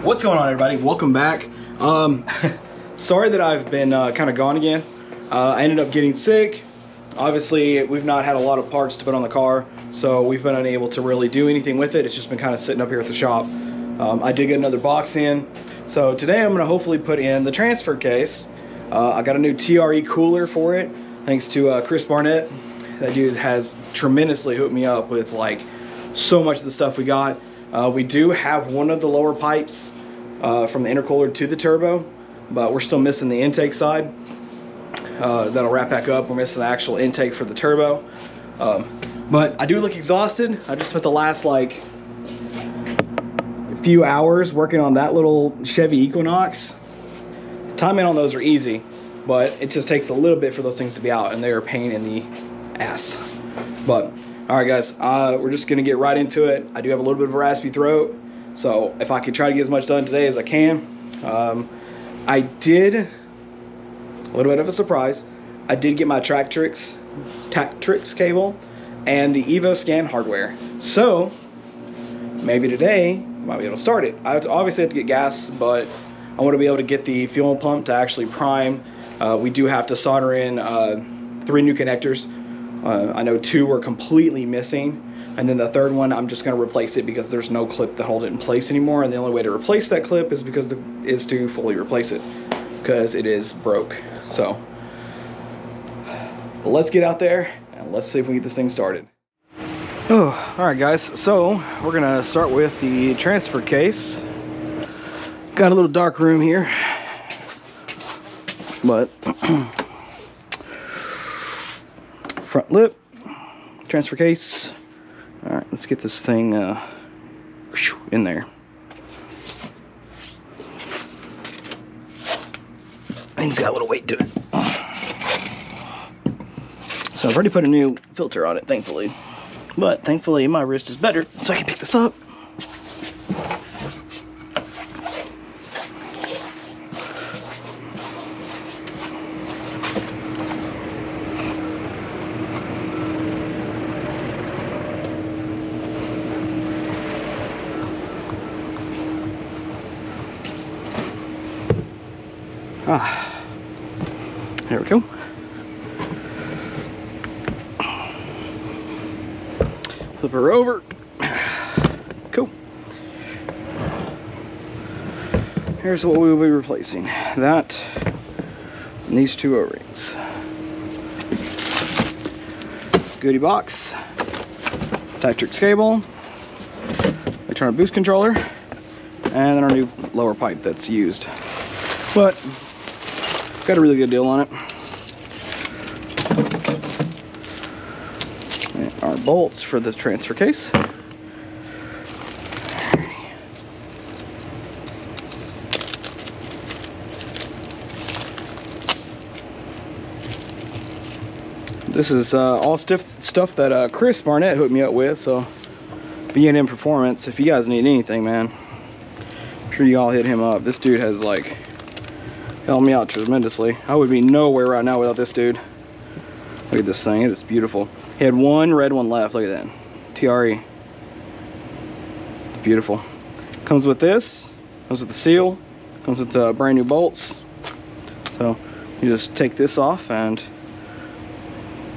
What's going on, everybody? Welcome back. Sorry that I've been kind of gone again. I ended up getting sick. Obviously, we've not had a lot of parts to put on the car, so we've been unable to really do anything with it. It's just been kind of sitting up here at the shop. I did get another box in, so today I'm going to hopefully put in the transfer case. I got a new TRE cooler for it, thanks to Chris Barnett. That dude has tremendously hooked me up with like so much of the stuff we got. We do have one of the lower pipes from the intercooler to the turbo, but we're still missing the intake side. That'll wrap back up. We're missing the actual intake for the turbo. But I do look exhausted. I just spent the last like few hours working on that little Chevy Equinox. The timing on those are easy, but it just takes a little bit for those things to be out, and they're a pain in the ass. But all right, guys, we're just gonna get right into it. I do have a little bit of a raspy throat, so if I could try to get as much done today as I can. I did, a little bit of a surprise, I did get my Tactrix cable and the EvoScan hardware. So maybe today I might be able to start it. I obviously have to get gas, but I want to be able to get the fuel pump to actually prime. We do have to solder in 3 new connectors. I know 2 were completely missing, and then the third one I'm just going to replace it because there's no clip that hold it in place anymore, and the only way to replace that clip is to fully replace it because it is broke. So let's get out there and let's see if we can get this thing started. Oh, all right, guys, so we're gonna start with the transfer case. Got a little dark room here, but front lip, transfer case. All right, let's get this thing in there. Thing's got a little weight to it. So I've already put a new filter on it, thankfully. But thankfully my wrist is better, so I can pick this up. There we go. Flip her over. Cool. Here's what we will be replacing. That and these 2 O-rings. Goodie box. Tactrix cable. Return boost controller. And then our new lower pipe that's used. But got a really good deal on it. And our bolts for the transfer case. This is all stuff that Chris Barnett hooked me up with, so B&M Performance, if you guys need anything, man, I'm sure you all hit him up. This dude has like helped me out tremendously. I would be nowhere right now without this dude. Look at this thing, it is beautiful. He had 1 red one left, look at that. TRE. It's beautiful. Comes with this, comes with the seal, comes with the brand new bolts. So you just take this off and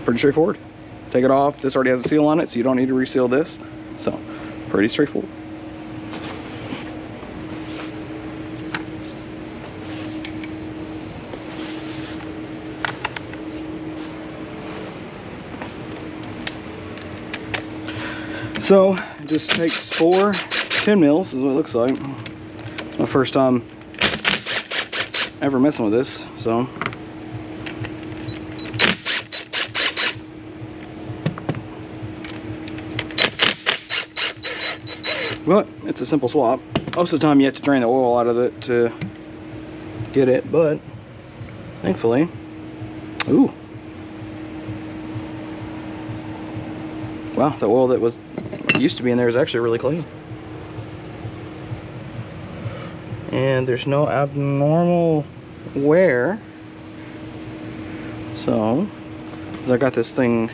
pretty straightforward. Take it off, this already has a seal on it, so you don't need to reseal this. So pretty straightforward. So it just takes 4 10 mils is what it looks like. It's my first time ever messing with this, so. But it's a simple swap. Most of the time you have to drain the oil out of it to get it, but thankfully, ooh. Wow, the oil that used to be in there is actually really clean. And there's no abnormal wear. So, as I got this thing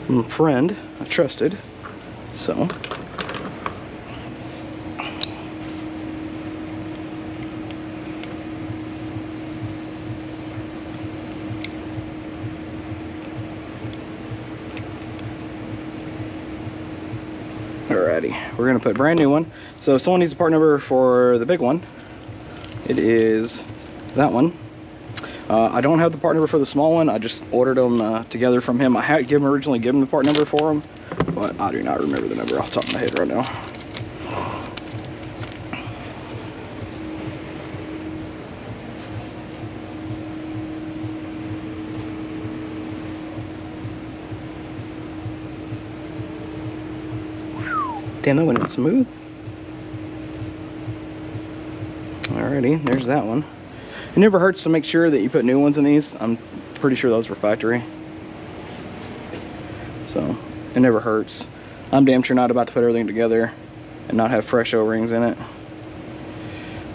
from a friend I trusted, so Alrighty, we're gonna put brand new one. So if someone needs a part number for the big one, it is that one. I don't have the part number for the small one. I just ordered them together from him. I had originally given the part number for him, but I do not remember the number off the top of my head right now. Damn, that went in smooth. Alrighty, there's that one. It never hurts to make sure that you put new ones in these. I'm pretty sure those were factory. So, it never hurts. I'm damn sure not about to put everything together and not have fresh O-rings in it.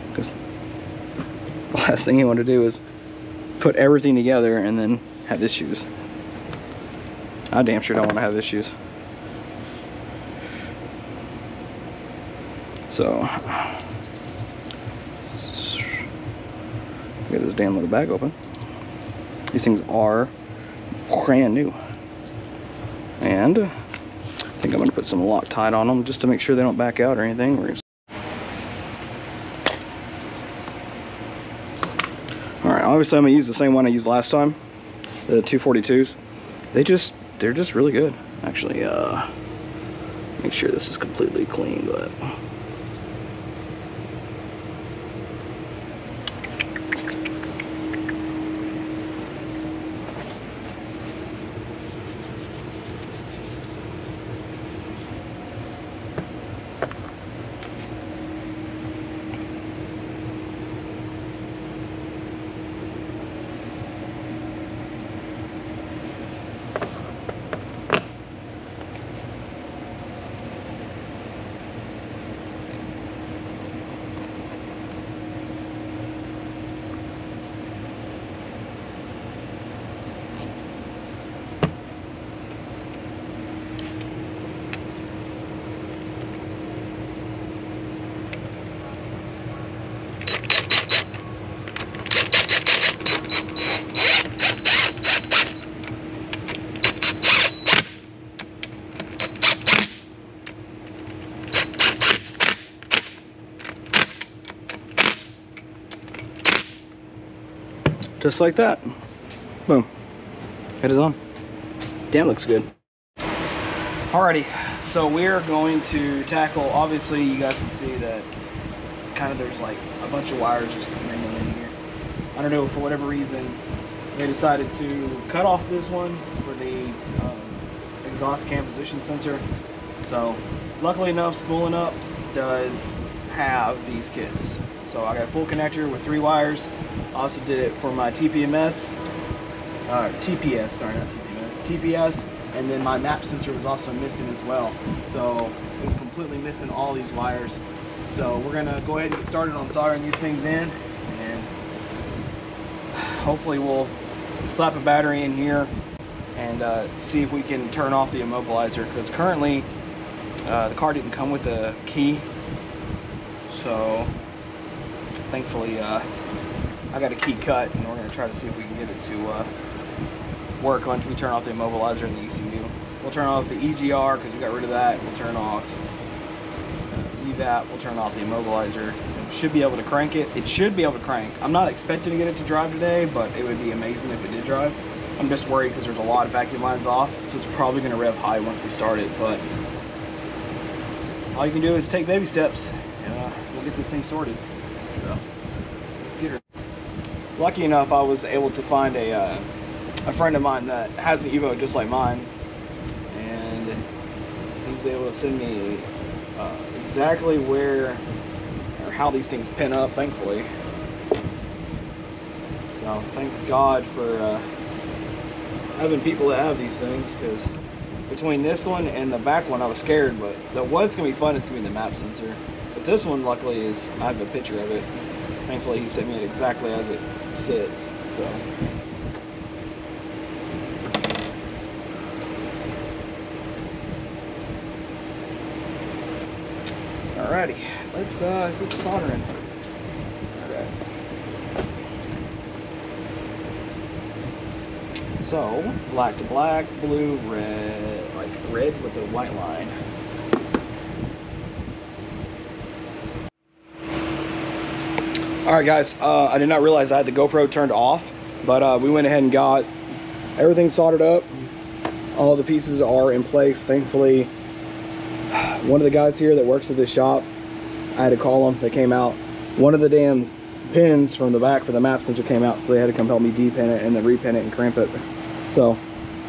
Because the last thing you want to do is put everything together and then have issues. I damn sure don't want to have issues. So, get this damn little bag open. These things are brand new. And I think I'm going to put some Loctite on them just to make sure they don't back out or anything. Alright, obviously I'm going to use the same one I used last time. The 242s. They're just really good. Actually, make sure this is completely clean, but... Just like that. Boom. It is on. Damn, looks good. Alrighty, so we're going to tackle, obviously you guys can see that kind of there's like a bunch of wires just rambling in here. I don't know, for whatever reason, they decided to cut off this one for the exhaust cam position sensor. So luckily enough, Spoolin Up does have these kits. So I got a full connector with 3 wires. I also did it for my TPS, sorry, not TPMS, TPS, and then my map sensor was also missing as well. So it was completely missing all these wires. So we're gonna go ahead and get started on soldering these things in, and hopefully we'll slap a battery in here and see if we can turn off the immobilizer, because currently the car didn't come with a key. So thankfully I got a key cut, and we're going to try to see if we can get it to work once we turn off the immobilizer and the ECU. We'll turn off the EGR because we got rid of that. We'll turn off EVAP. We'll turn off the immobilizer. It should be able to crank it. It should be able to crank. I'm not expecting to get it to drive today, but it would be amazing if it did drive. I'm just worried because there's a lot of vacuum lines off, so it's probably going to rev high once we start it. But all you can do is take baby steps, and we'll get this thing sorted. So let's get her. Lucky enough, I was able to find a friend of mine that has an Evo just like mine, and he was able to send me exactly where or how these things pin up, thankfully. So thank God for having people that have these things, because between this one and the back one I was scared, but what's going to be fun is going to be the map sensor. But this one, luckily, is, I have a picture of it. Thankfully he sent me it exactly as it sits. So alrighty, let's get the soldering. Okay. So black to black, blue, red, like red with a white line. All right, guys, I did not realize I had the GoPro turned off, but we went ahead and got everything soldered up. All the pieces are in place, thankfully. One of the guys here that works at this shop, I had to call them. They came out. One of the damn pins from the back for the map sensor came out, so they had to come help me depin it and then repin it and crimp it. So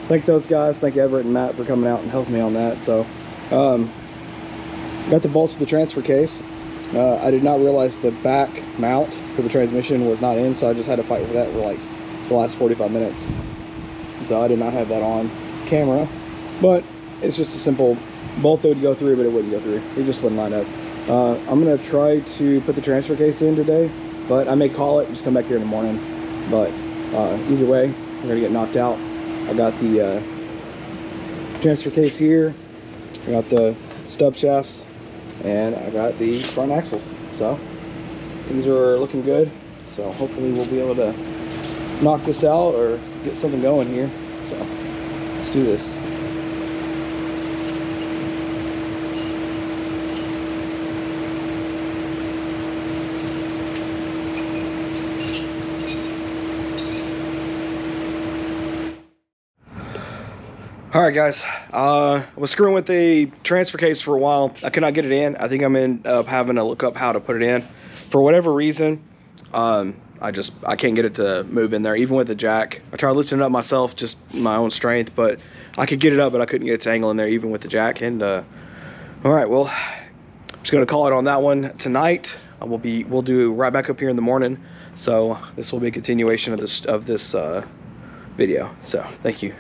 thank those guys. Thank Everett and Matt for coming out and helping me on that. So got the bolts for the transfer case. I did not realize the back mount for the transmission was not in, so I just had to fight with that for like the last 45 minutes. So I did not have that on camera, but it's just a simple bolt that would go through, but it wouldn't go through. It just wouldn't line up. I'm gonna try to put the transfer case in today, but I may call it and just come back here in the morning. But either way, we're gonna get knocked out. I got the transfer case here, I got the stub shafts, and I got the front axles. So things are looking good. So hopefully we'll be able to knock this out or get something going here. So let's do this. All right, guys, I was screwing with the transfer case for a while. I could not get it in. I think I'm end up having to look up how to put it in. For whatever reason, I can't get it to move in there, even with the jack. I tried lifting it up myself, just my own strength, but I could get it up, but I couldn't get it to angle in there, even with the jack. And all right, well, I'm just gonna call it on that one tonight. We'll do right back up here in the morning. So this will be a continuation of this video. So thank you.